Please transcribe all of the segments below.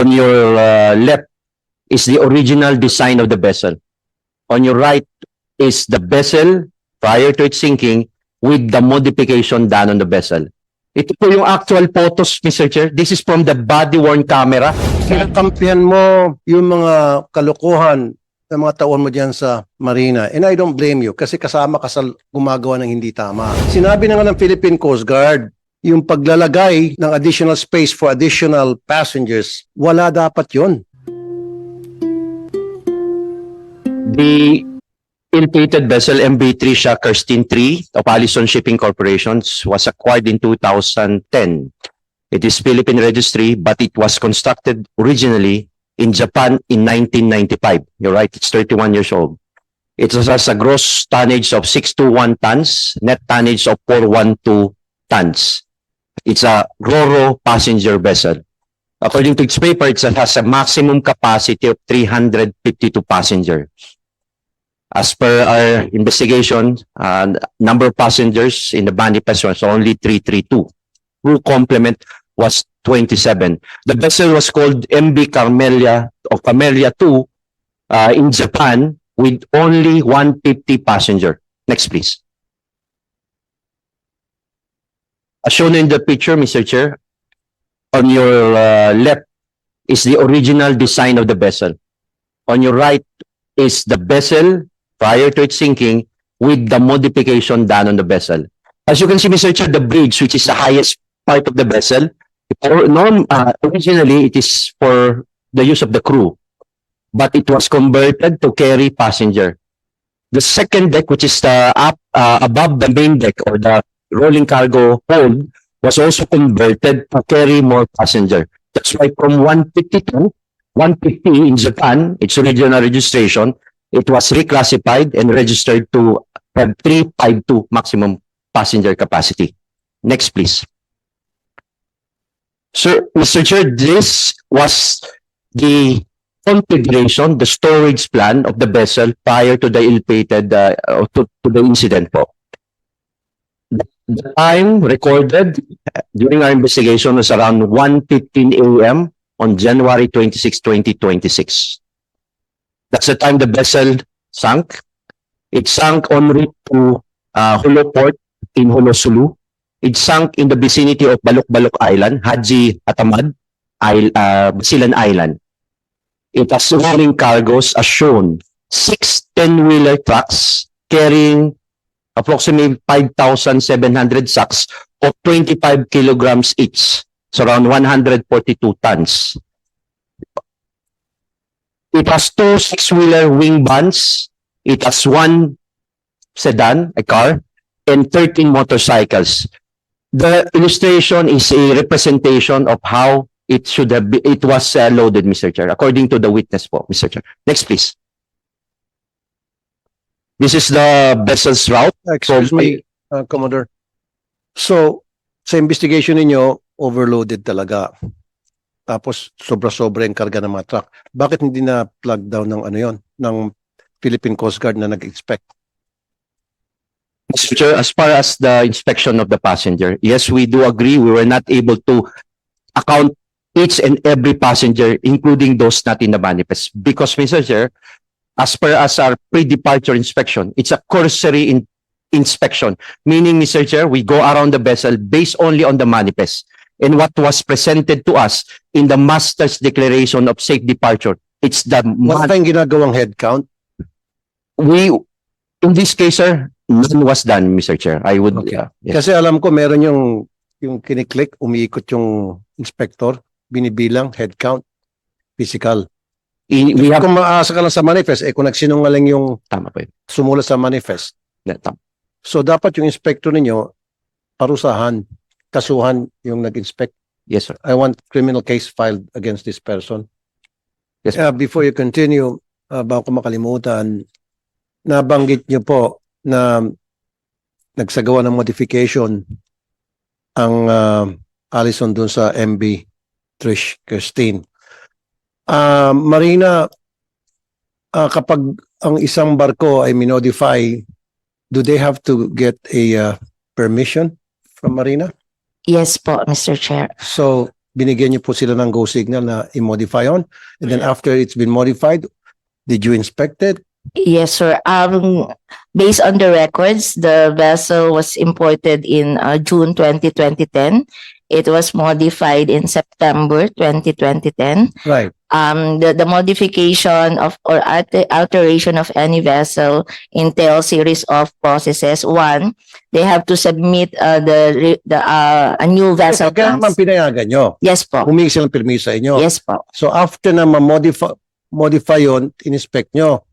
On your left is the original design of the vessel. On your right is the vessel prior to its sinking with the modification done on the vessel. Ito po yung actual photos, Mr. Chair. This is from the body-worn camera. Kinakampihan mo yung mga kalokohan ng mga tauhan mo dyan sa Marina. And I don't blame you kasi kasama ka sa gumagawa ng hindi tama. Sinabi na nga ng Philippine Coast Guard, yung paglalagay ng additional space for additional passengers, wala dapat yun. The ill-fated vessel MV3 Kirsten 3 of Allison Shipping Corporations was acquired in 2010. It is Philippine registry, but it was constructed originally in Japan in 1995. You're right, it's 31 years old. It has a gross tonnage of 621 tons, net tonnage of 412 tons. It's a Ro-Ro passenger vessel. According to its paper, it has a maximum capacity of 352 passengers. As per our investigation, number of passengers in the manifest was only 332. Full complement was 27. The vessel was called MV Carmelia or Camellia 2 in Japan with only 150 passenger. Next, please. As shown in the picture, Mr. Chair, on your left is the original design of the vessel. On your right is the vessel prior to its sinking with the modification done on the vessel. As you can see, Mr. Chair, the bridge, which is the highest part of the vessel, originally it is for the use of the crew, but it was converted to carry passenger. The second deck, which is above the main deck or the rolling cargo hold, was also converted to carry more passenger. That's why from 150 in Japan, its original registration, it was reclassified and registered to have 352 maximum passenger capacity. Next, please. Sir, Mr. Chair, this was the configuration, the storage plan of the vessel prior to the ill-fated, to the incident po. The time recorded during our investigation was around 1:15 a.m. on January 26, 2026. That's the time the vessel sank. It sank en route to Hulo Port in Hulo Sulu. It sank in the vicinity of Balok-Balok Island, Haji Atamad, Basilan Island. It has rolling cargoes as shown. 6 10-wheeler trucks carrying approximately 5,700 sacks of 25 kilograms each. So around 142 tons. It has 2 6-wheeler wing vans. It has 1 sedan, a car, and 13 motorcycles. The illustration is a representation of how it should have been, it was loaded, Mr. Chair, according to the witness po, Mr. Chair. Next, please. This is the vessel's route. Excuse me, Commodore. So, sa investigation ninyo, overloaded talaga. Tapos, sobra-sobra yung karga ng mga truck. Bakit hindi na plug down ng ano yon, ng Philippine Coast Guard na nag-inspect? Mr. Chair, as far as the inspection of the passenger, yes, we do agree we were not able to account each and every passenger, including those not in the manifest. Because, Mr. Chair, as per as our pre-departure inspection, it's a cursory inspection. Meaning, Mr. Chair, we go around the vessel based only on the manifest and what was presented to us in the Master's Declaration of Safe Departure. It's the... Wala tayong ginagawang head count? In this case, sir, none was done, Mr. Chair. I would... Okay. Yes. Kasi alam ko meron yung kiniklik, umiikot yung inspector, binibilang, head count, physical. We have... Kung maasa ka lang sa manifest, kung nagsinungaling yung Tama po yun. sumulat sa manifest. Yeah, tama. So, dapat yung inspector ninyo, parusahan, kasuhan yung nag-inspect. Yes, sir. I want criminal case filed against this person. Yes, Before you continue, bago ko makalimutan, nabanggit nyo po na nagsagawa ng modification ang Allison dun sa MV Trish Kirsten. Marina, kapag ang isang barko ay minodify, do they have to get a permission from Marina? Yes po, Mr. Chair. So, binigyan niyo po sila ng go signal na i-modify on? And then after it's been modified, did you inspect it? Yes, sir. Based on the records, the vessel was imported in June 2010. It was modified in September 2010. Right. The modification of or alteration of any vessel entails series of processes. One, they have to submit a new vessel Kaya naman plans. pinayagan nyo. Yes po. Humingi silang permiso sa inyo. Yes po. So after na modify yun, in-inspect nyo.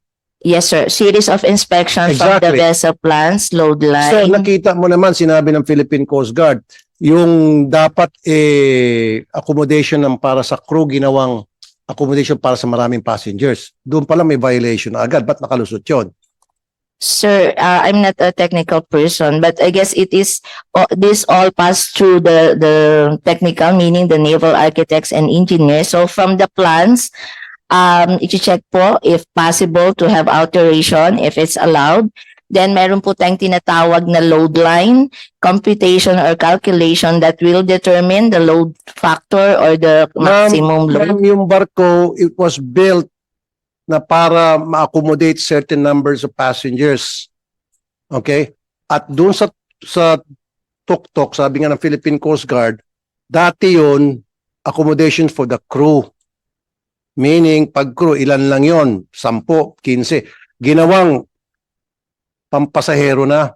Yes, sir. Series of inspection from the Exactly. vessel plans, load So line. nakita mo naman, sinabi ng Philippine Coast Guard, yung dapat accommodation ng para sa crew, ginawang accommodation para sa maraming passengers. Doon pala may violation na agad. Ba't nakalusot yun? Sir, I'm not a technical person, but I guess it is this all passed through the technical, meaning the naval architects and engineers. So from the plans, i-check po if possible to have alteration, if it's allowed. Then meron po tayong tinatawag na load line, computation or calculation that will determine the load factor or the maximum load. Ma'am, yung barko, it was built na para ma-accommodate certain numbers of passengers. Okay? At doon sa tuktok, sabi nga ng Philippine Coast Guard, dati yun, accommodation for the crew. Meaning, pag crew, ilan lang yon? 10, 15. Ginawang pampasahero na.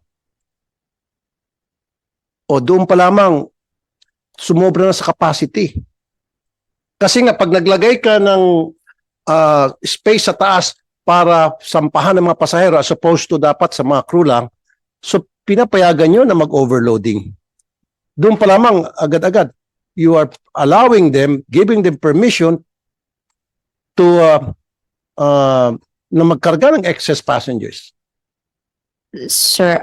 O doon pa lamang, sumobra na sa capacity. Kasi nga, pag naglagay ka ng space sa taas para sampahan ng mga pasahero as opposed to dapat sa mga crew lang, so pinapayagan nyo na mag-overloading. Doon pa lamang, agad-agad, you are allowing them, giving them permission to na magkarga ng excess passengers. Sir,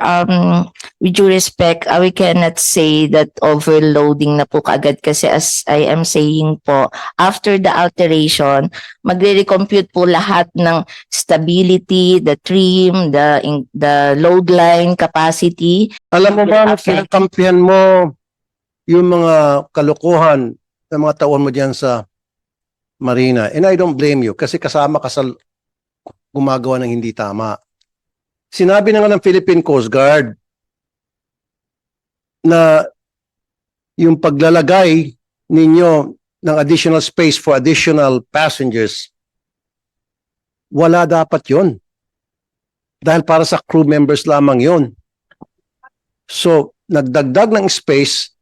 with due respect, we cannot say that overloading na po kaagad kasi as I am saying po, after the alteration, magre-recompute po lahat ng stability, the trim, the load line capacity. Alam mo ba, Okay. kinakampihan mo yung mga kalukuhan ng mga tauhan mo diyan sa Marina. And I don't blame you kasi kasama ka sa gumagawa ng hindi tama. Sinabi na nga ng Philippine Coast Guard na yung paglalagay ninyo ng additional space for additional passengers, wala dapat yon. Dahil para sa crew members lamang yon. So, nagdagdag ng space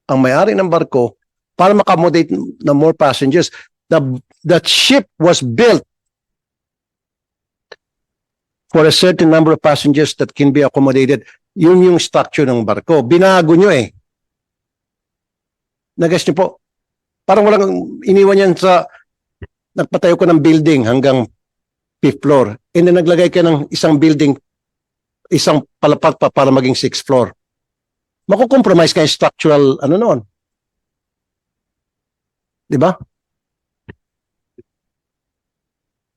ang may-ari ng barko para ma-accommodate na more passengers. That ship was built for a certain number of passengers that can be accommodated. Yun yung structure ng barko. Binago nyo eh. Nagas nyo po. Parang walang iniwan yan sa nagpatayo ko ng building hanggang 5th floor. And then naglagay ka ng isang building, isang palapat pa para maging 6th floor. Makukompromise ka yung structural ano noon. Diba?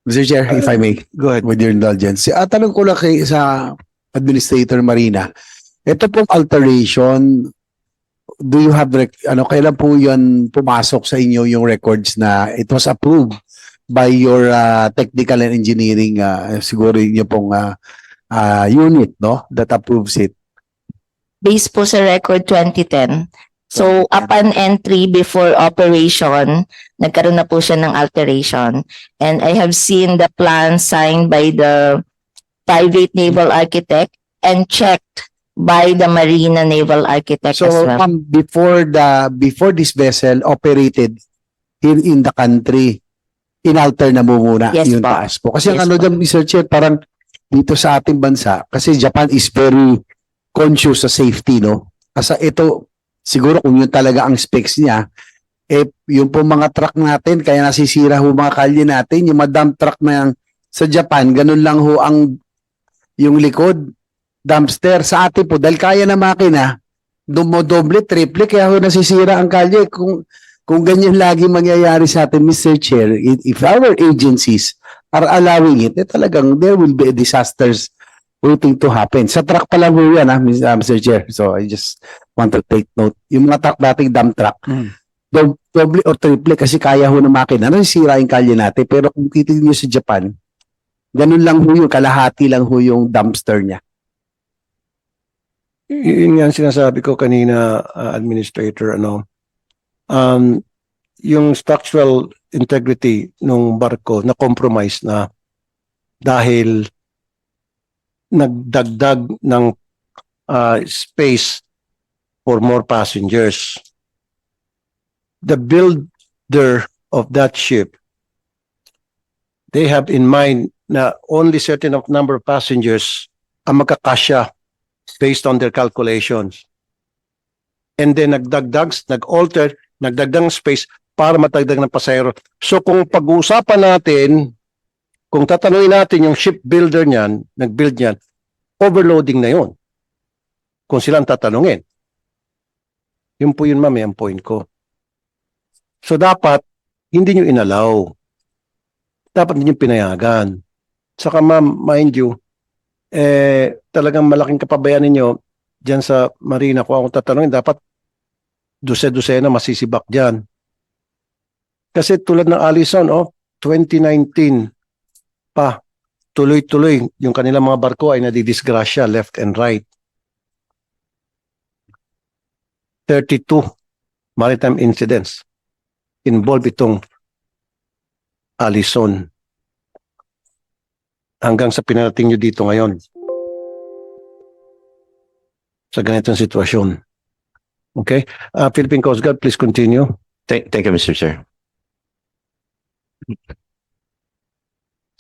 Mr. Chair, if I may, Go ahead. with your indulgence. Tanong ko lang kay sa Administrator Marina. Ito pong alteration, do you have, kailan po yan pumasok sa inyo yung records na it was approved by your technical and engineering, siguro inyo pong unit, no? That approves it. Based po sa record 2010. So, upon entry before operation, nagkaroon na po siya ng alteration. And I have seen the plan signed by the private naval architect and checked by the Marina naval architect as So, well. before this vessel operated here in the country, inalter na mo muna Yes yung po. taas po. Kasi Yes ang ano po. dyan, Mr. Chair, parang dito sa ating bansa, kasi Japan is very conscious sa safety, no? Kasi ito, siguro kung yun talaga ang specs niya, yung po mga truck natin, kaya nasisira ho mga kalye natin, yung mga dump truck na sa Japan, ganun lang ho ang yung likod, dumpster. Sa atin po, dahil kaya na makina, dumodoble, triple, kaya ho nasisira ang kalye. Kung ganyan lagi mangyayari sa atin, Mr. Chair, if our agencies are allowing it, talagang there will be disasters waiting to happen. Sa truck pa lang ho yan, Mr. Chair. So I just want to take note. Yung mga truck dating dump truck, doble or triple kasi kaya ho ng makina. Nasisira yung kalye natin. Pero kung titignan nyo sa Japan, ganun lang ho yung kalahati lang ho yung dumpster niya. Yun nga ang sinasabi ko kanina, Administrator, yung structural integrity ng barko na compromise na dahil nagdagdag ng space for more passengers. The builder of that ship, they have in mind na only certain of number of passengers ang magkakasya based on their calculations. And then nag-alter, nagdagdag ng space para matagdag ng pasahero. So kung pag-uusapan natin, kung tatanungin natin yung shipbuilder niyan, nag-build niyan, overloading na yun. Kung sila ang tatanungin. Yun po yun, ma'am, yung point ko. So dapat, hindi nyo inalaw. Dapat hindi nyo pinayagan. Saka ma'am, mind you, talagang malaking kapabayan ninyo dyan sa marina. Kung ako tatanungin, dapat duse-dusena masisibak dyan. Kasi tulad ng Allison, 2019 pa, tuloy-tuloy yung kanilang mga barko ay nadidisgrasya left and right. 32 maritime incidents involved itong Allison. Hanggang sa pinarating nyo dito ngayon. Sa ganitong sitwasyon. Okay? Philippine Coast Guard, please continue. Thank you, Mr. Chair.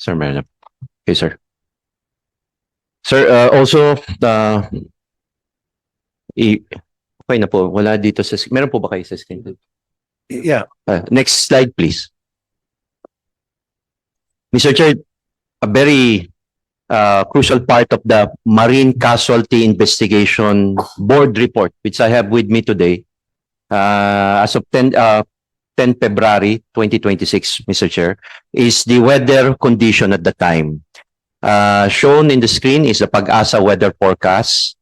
Sir, Mayor. Okay, sir. Sir, also, okay na po. Wala dito sa... Meron po ba kayo sa screen? Yeah. Next slide, please. Mr. Chair, a very crucial part of the Marine Casualty Investigation Board report, which I have with me today, as of 10 February 2026, Mr. Chair, is the weather condition at the time. Shown in the screen is the Pag-asa weather forecast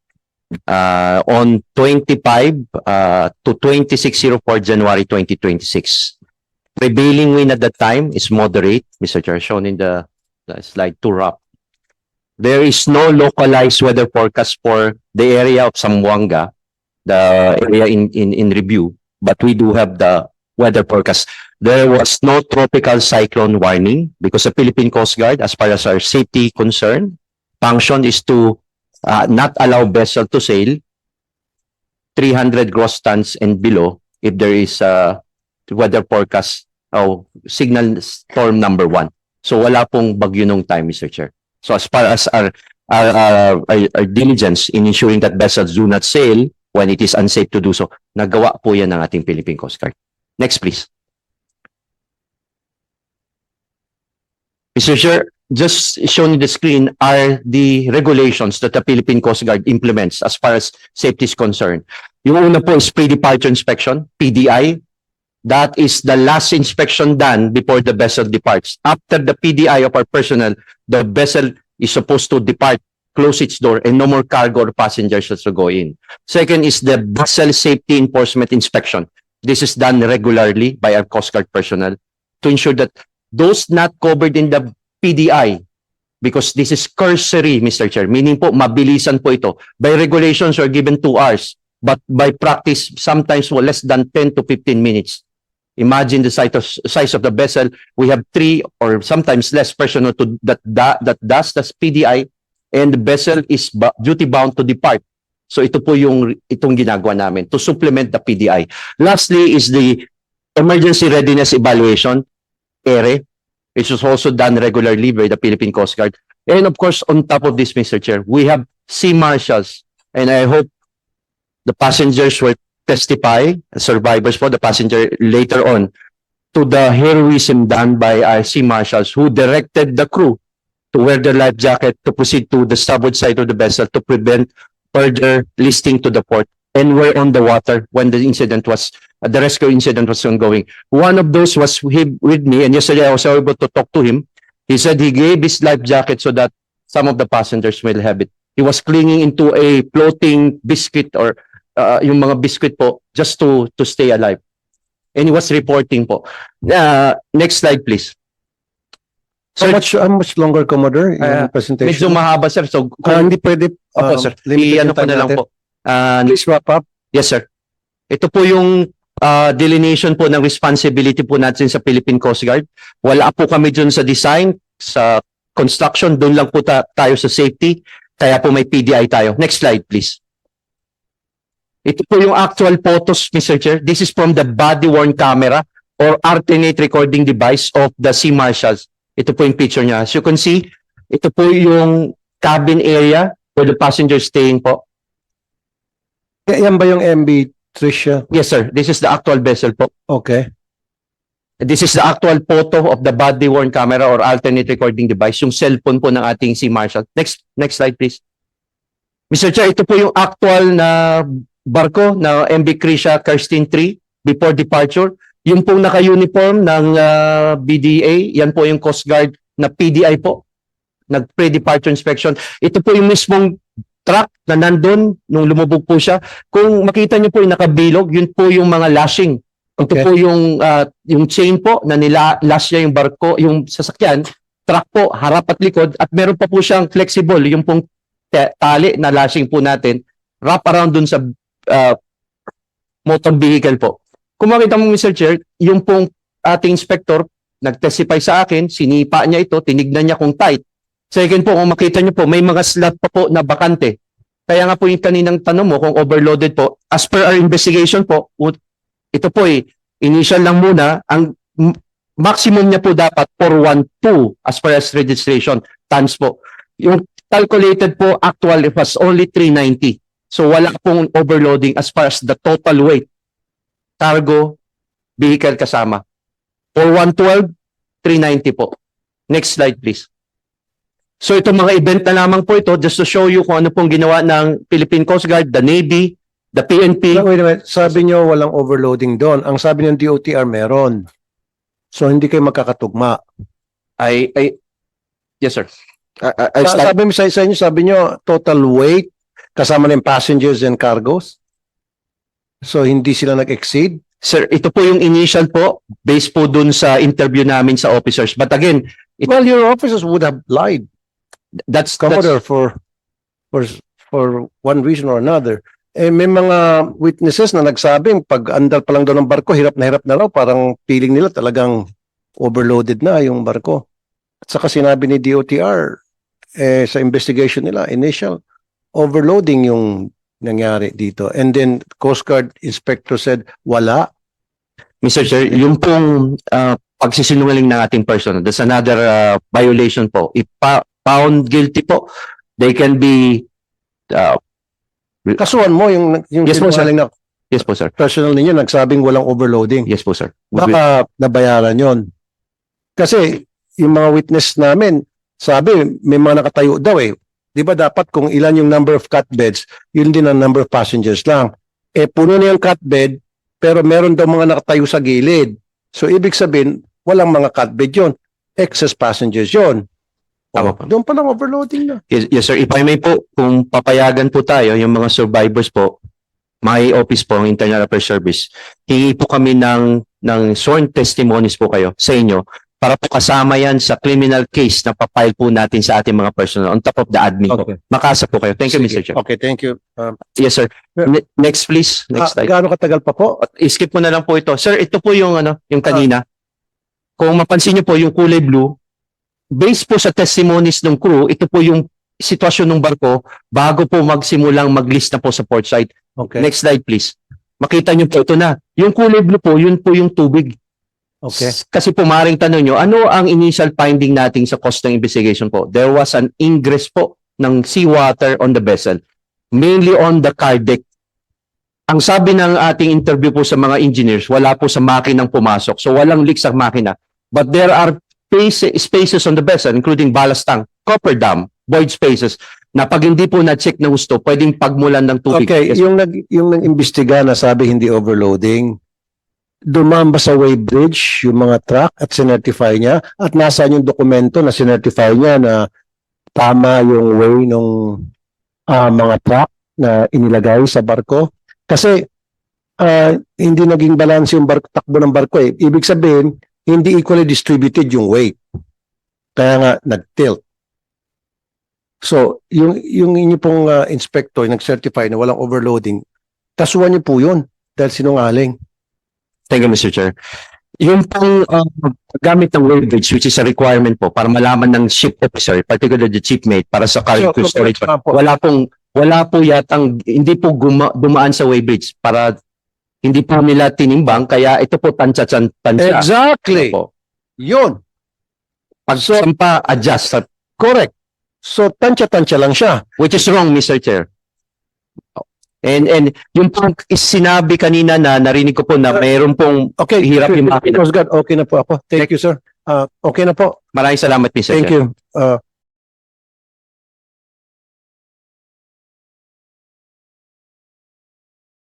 on 25 to 2604 January 2026. Prevailing wind at that time is moderate, Mr. Chair, shown in the slide 2 up. There is no localized weather forecast for the area of Zamboanga, the area in review, but we do have the weather forecast. There was no tropical cyclone warning because the Philippine Coast Guard, as far as our safety concern, function is to not allow vessel to sail 300 gross tons and below if there is a weather forecast signal storm number 1. So wala pong bagyo nung time, Mr. Chair. So as far as our diligence in ensuring that vessels do not sail when it is unsafe to do so, nagawa po yan ng ating Philippine Coast Guard. Next, please. Mr. Chair, just shown in the screen are the regulations that the Philippine Coast Guard implements as far as safety is concerned. Yung una po is pre-departure inspection, PDI. That is the last inspection done before the vessel departs. After the PDI of our personnel, the vessel is supposed to depart, close its door, and no more cargo or passengers to go in. Second is the vessel safety enforcement inspection. This is done regularly by our Coast Guard personnel to ensure that those not covered in the PDI, because this is cursory, Mr. Chair, meaning po, mabilisan po ito. By regulations, we're given 2 hours, but by practice, sometimes less than 10 to 15 minutes. Imagine the size of the vessel. We have 3 or sometimes less personnel that does the PDI, and the vessel is duty bound to depart. So ito po itong ginagawa namin to supplement the PDI. Lastly is the emergency readiness evaluation, ERE, which is also done regularly by the Philippine Coast Guard. And of course, on top of this, Mr. Chair, we have sea marshals, and I hope the passengers will testify, survivors for the passenger later on, to the heroism done by our sea marshals who directed the crew to wear their life jacket to proceed to the starboard side of the vessel to prevent further listing to the port, and were on the water when the rescue incident was ongoing. One of those was with me, and yesterday I was able to talk to him. He said he gave his life jacket so that some of the passengers will have it. He was clinging into a floating biscuit or yung mga biscuit po just to stay alive. And he was reporting po. Next slide, please. How Sir, much longer, Commodore, Ah, yung presentation? medyo mahaba, sir. So, Hindi pwede. Opo, sir. limited I-ano yung ko time na lang natin. po. Please wrap up. Yes, sir. Ito po yung delineation po ng responsibility po natin sa Philippine Coast Guard. Wala po kami dun sa design, sa construction. Doon lang po tayo sa safety. Kaya po may PDI tayo. Next slide, please. Ito po yung actual photos, Mr. Chair. This is from the body-worn camera or alternate recording device of the Sea Marshals. Ito po yung picture niya. As you can see, ito po yung cabin area where the passengers staying po. Yan ba yung MB Tricia? Yes, sir. This is the actual vessel po. Okay. This is the actual photo of the body-worn camera or alternate recording device, yung cellphone po ng ating Sea Marshal. Next slide, please. Mr. Chair, ito po yung actual na barko na MV Krisha Kirsten 3 before departure. Yung pong naka-uniform ng BDA, yan po yung Coast Guard na PDI po, nag-pre-departure inspection. Ito po yung mismong truck na nandun nung lumubog po siya. Kung makita niyo po yung nakabilog, yun po yung mga lashing. Ito Okay. po yung chain po na nila-lash niya yung barko, yung sasakyan, truck po, harap at likod, at meron pa po siyang flexible, yung pong tali na lashing po natin, wrap around dun sa motor vehicle po. Kung makita mo, Mr. Chair, yung pong ating inspector, nag-testify sa akin, sinipa niya ito, tinignan niya kung tight. Second po, kung makita niyo po, may mga slot pa po na bakante. Kaya nga po yung kaninang tanong mo kung overloaded po, as per our investigation po, ito po initial lang muna, ang maximum niya po dapat 412 as per as registration tons po. Yung calculated po actual it was only 390. So wala pong overloading as far as the total weight, cargo, vehicle kasama. 4112, 390 po. Next slide please. So itong mga event na lamang po ito just to show you kung ano pong ginawa ng Philippine Coast Guard, the Navy, the PNP. Wait a minute. Sabi nyo walang overloading doon. Ang sabi ng DOTR meron. So hindi kayo magkakatugma. Yes sir. Sabi mo sa inyo, sabi nyo total weight kasama ng passengers and cargos. So hindi sila nag-exceed. Sir, ito po yung initial po based po dun sa interview namin sa officers. But again, Well, your officers would have lied, that's Commodore, for one reason or another. Eh, may mga witnesses na nagsabing pag andar pa lang daw ng barko, hirap na raw. Parang feeling nila talagang overloaded na yung barko. At saka sinabi ni DOTR, sa investigation nila, initial overloading yung nangyari dito. And then Coast Guard inspector said, wala. Mr. Chair, yung pong pagsisinungaling ng ating person, that's another violation po. If found guilty po, they can be Kasuhan mo yung Yes po, sir. sinungaling na yes po sir. personal ninyo nagsabing walang overloading. Yes po sir. Baka nabayaran yon. Kasi yung mga witness namin, sabi may mga nakatayo daw eh. Di ba dapat kung ilan yung number of cat beds, yun din ang number of passengers lang. Eh puno na yung cat bed, pero meron daw mga nakatayo sa gilid. So ibig sabihin, walang mga cat bed yun. Excess passengers yun. Tama po. Doon pa lang overloading na. Yes sir, if I may po, kung papayagan po tayo, yung mga survivors po, may office po, ang Internal Affairs Service, hingi po kami ng sworn testimonies po kayo sa inyo para po kasama yan sa criminal case na papile po natin sa ating mga personnel on top of the admin po. Okay. Makasa po kayo. Thank you, Sige. Mr. Chair. Okay, thank you. Yes, sir. Next, please. Next slide. Gaano katagal pa po? I-skip mo na lang po ito. Sir, ito po yung yung kanina. Kung mapansin niyo po yung kulay blue, based po sa testimonies ng crew, ito po yung sitwasyon ng barko bago po magsimulang mag-list na po sa port site. Okay. Next slide please. Makita niyo po ito na. Yung kulay blue po, yun po yung tubig. Okay. Kasi po maring tanong nyo, ano ang initial finding natin sa cost ng investigation po? There was an ingress po ng seawater on the vessel, mainly on the car deck. Ang sabi ng ating interview po sa mga engineers, wala po sa makinang pumasok. So walang leak sa makina. But there are spaces on the vessel, including ballast tank, copper dam, void spaces, na pag hindi po na-check na gusto, pwedeng pagmulan ng tubig. Okay, Yes, yung nag-imbestiga na sabi hindi overloading, dumaan ba sa weighbridge yung mga truck at sinertify niya? At nasaan yung dokumento na sinertify niya na tama yung way ng mga truck na inilagay sa barko? Kasi hindi naging balance yung takbo ng barko eh. Ibig sabihin, hindi equally distributed yung weight. Kaya nga, nag-tilt. So, yung inyo pong inspector, nag-certify na walang overloading, kasuhan niyo po yun dahil sinungaling. Thank you, Mr. Chair. Yung pong gamit ng weighbridge, which is a requirement po para malaman ng ship officer, particularly the shipmate, para sa cargo So, storage. po. Wala po yatang, hindi po dumaan sa weighbridge para hindi po nila tinimbang, kaya ito po tansya. Exactly. Opo. Yun. Pag sampa, adjust. Correct. So, tansya-tansya lang siya. Which is wrong, Mr. Chair. And yung pong sinabi kanina na narinig ko po na mayroon pong Okay. hirap yung makina. Coast Guard, okay na po ako. Thank you, sir. Okay na po. Maraming salamat, Mr. Thank Chair. you.